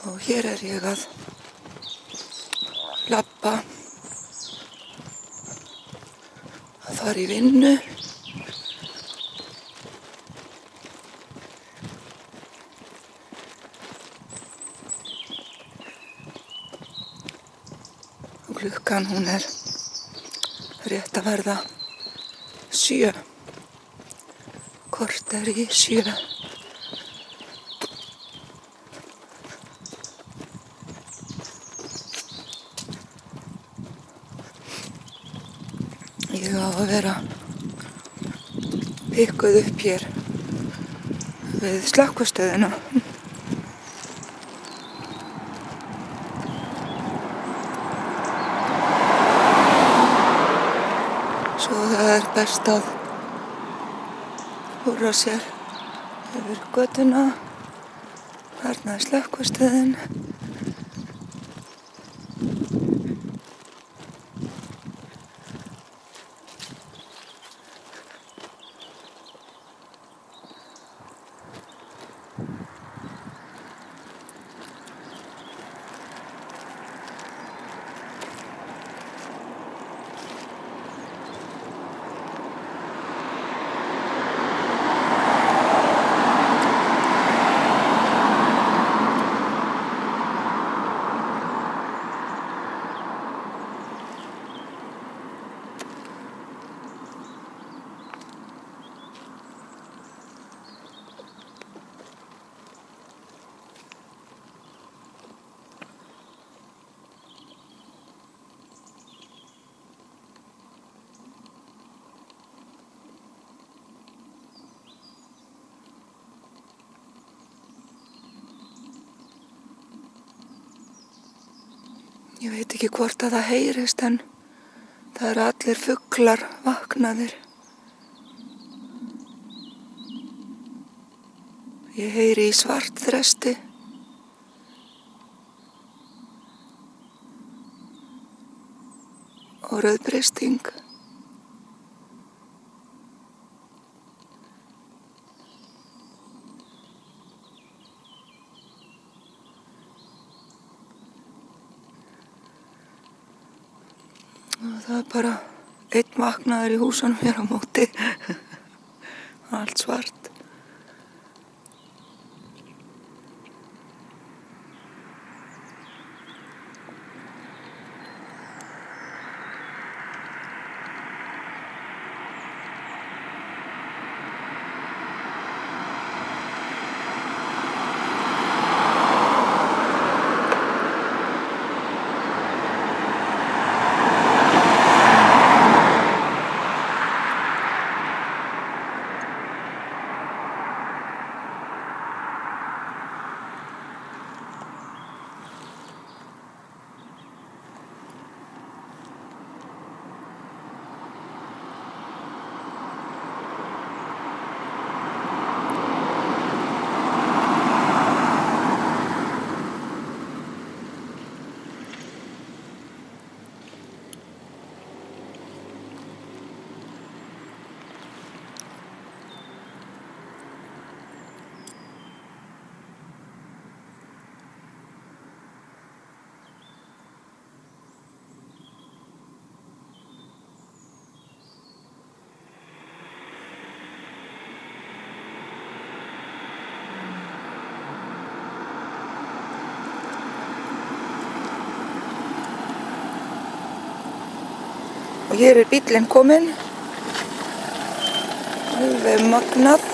Og hér ég að labba, að fara í vinnu. Og klukkan hún rétt að verða 7, korter í 7. Ég á að vera pikkuð upp hér við slökkvistöðina. Svo það best að húrra sér yfir götuna. Þarna slökkvistöðin. Ég veit ekki hvort að það heyrist en það eru allir fuglar vaknaðir. Ég heyri í svartþresti. Og rauðbreysting. Og það bara einn vaknaður í húsunum hér á móti. Allt svart. Og hér bíllinn kominn, alveg magnað.